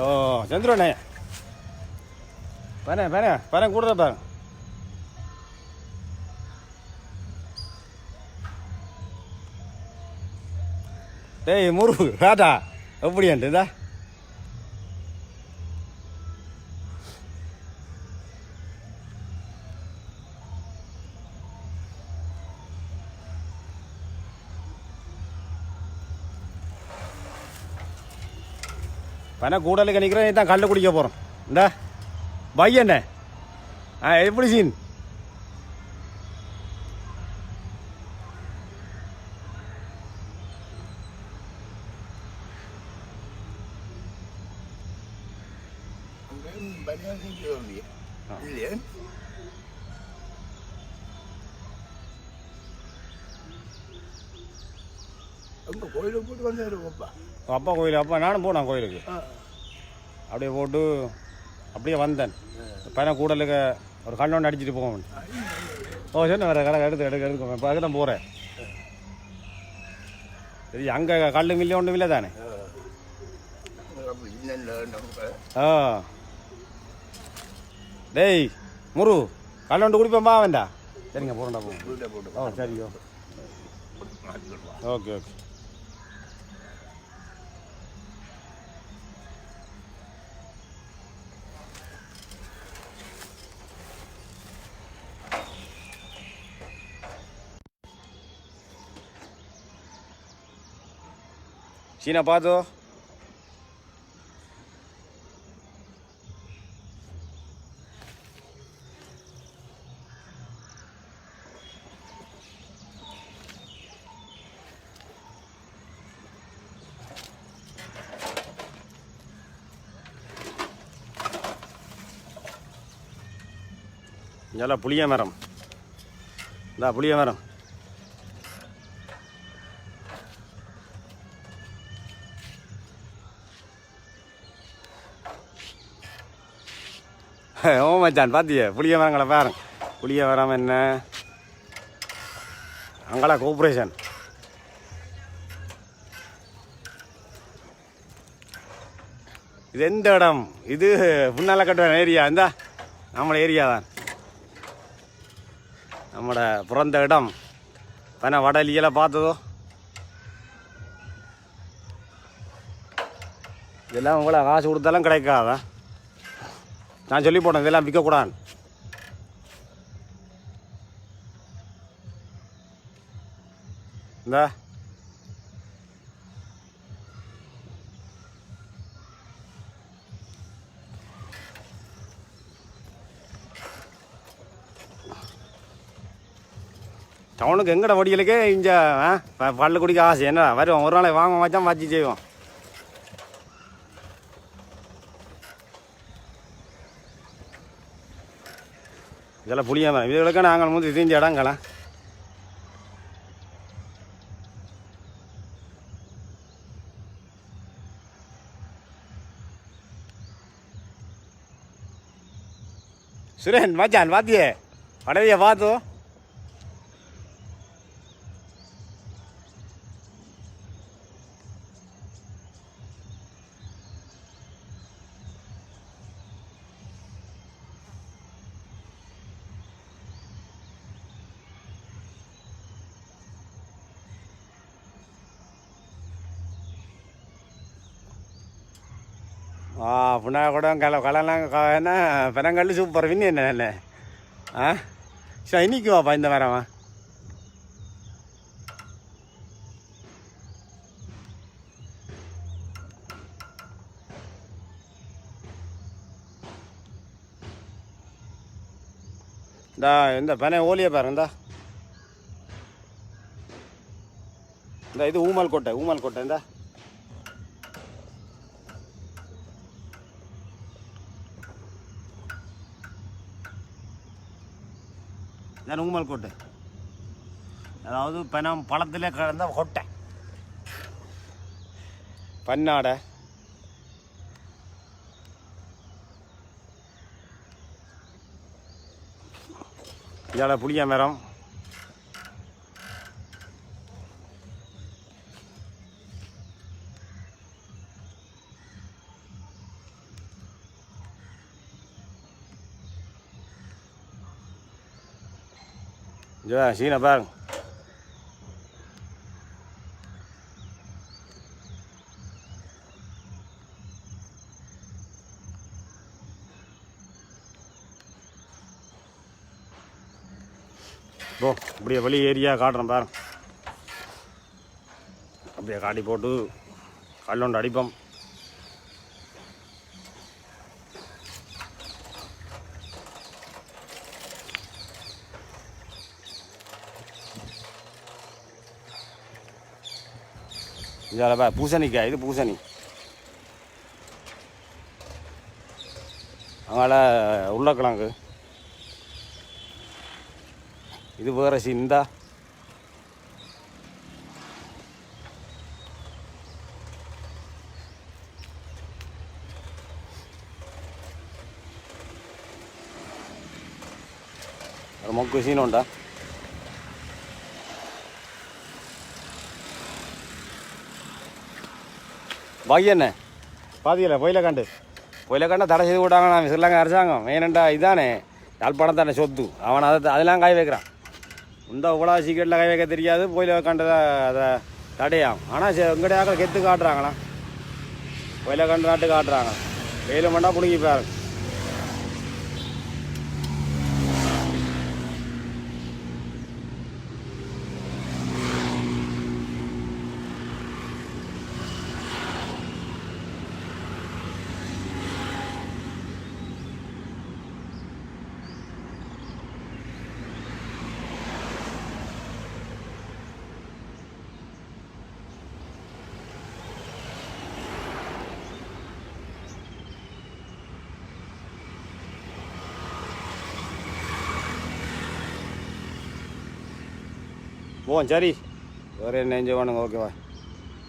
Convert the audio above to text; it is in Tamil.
ஓ சந்திரனே பரேன் கூட பாருங்க. டேய் முருகு காட்டா எப்படியான்ட்டு இதா பனை கூடலுக்கு நிற்கிறேன் தான் கல் குடிக்க போகிறோம். இந்த பையண்ணே எப்படி சீன்? கோயிலுக்கு போட்டு வந்தாரு அப்பா கோயில். அப்பா நானும் போனேன் கோயிலுக்கு. அப்படியே போட்டு அப்படியே வந்தேன். பையனை கூடலுக்கு ஒரு கண்ணொன்று அடிச்சுட்டு போவேன். ஓ சரி வேறு கடை எடுக்க இப்போ அதுக்கு தான் போகிறேன். சரி அங்கே கல் மில்லே ஒன்றும் இல்லை தானே? ஆ டேய் முரு கல் ஒன்று குடிப்பேன்பா வேண்டா. சரிங்க போகிறேன்டா போகும். ஓ சரியோ ஓகே ஓகே. சீனா பார்த்தோ இங்கே புளிய மரம். இந்த புளிய மரம் ஓ மச்சான் பார்த்தியே புளிய மரங்களை பாருங்க. புளிய மரம் என்ன அங்கலா கோஆப்ரேஷன். இது எந்த இடம்? இது முன்னால் கட்டுற ஏரியா. இந்த நம்மளோட ஏரியா தான், நம்மட பிறந்த இடம். பனை வடலியெல்லாம் பார்த்ததோ இதெல்லாம் உங்களை காசு கொடுத்தாலும் கிடைக்காதா? நான் சொல்லி போட்டேன் இதெல்லாம் விற்கக்கூடாது. இந்த டவுனுக்கு எங்கட வடிகளுக்கே இங்கே பல்லு குடிக்க ஆசை. என்ன வருவோம் ஒரு நாளைக்கு வாங்க வச்சா வச்சு செய்வோம். இதெல்லாம் புளியாம இதுகளுக்கு நாங்கள் வந்து தெரிஞ்ச இடங்களா. சுரேன் மச்சான் பாத்தியே படவைய பார்த்தோ? புண்ணா கூட கலெல்லாம் என்ன பெனங்கல் சூப்பர் வின்னு என்ன சரி இன்னைக்கு வாப்பா இந்த மரமா. இந்தா இந்த பெனை ஓலியை பாருங்க. இந்த இது ஊமல் கோட்டை இந்த ஊமல் கோட்டை. அதாவது பனம் பழத்திலே கிடந்த கொட்டை பன்னாடை. இதால புளிய மரம். இங்கே சீனை பாருங்க. ஓ அப்படியே வெளி ஏரியா காட்டுறேன் பாருங்க. அப்படியே காட்டி போட்டு கல்லொண்டு அடிப்போம். இதில் பூசணிக்காய், இது பூசணி. அதனால் உருளைக்கிழங்கு, இது வேற சிந்தா. ஒரு மொக்கு சீனோண்டா. பாக்கியண்ணே பாதியில் பொயிலக்காண்டை தடை செய்து விட்டாங்க. நான் ஸ்ரீலங்கா அரசாங்கம் ஏனண்டா இதானே யாழ்ப்பாணம் தானே சொத்து. அவன் அதெல்லாம் காய வைக்கிறான். இந்த உலா சீக்கிரட்டில் காய வைக்க தெரியாது. பொயிலக்காண்டை அதை தடையாம். ஆனால் எங்கடைய ஆக்கள் கெத்து காட்டுறாங்களா, பொயிலக்காண்டு நாட்டு காட்டுறாங்க. வெயில் மண்டா பிடிங்கி பாருங்க. சரி வேறு என்ன என்ஜாய் பண்ணுங்க. ஓகேவா?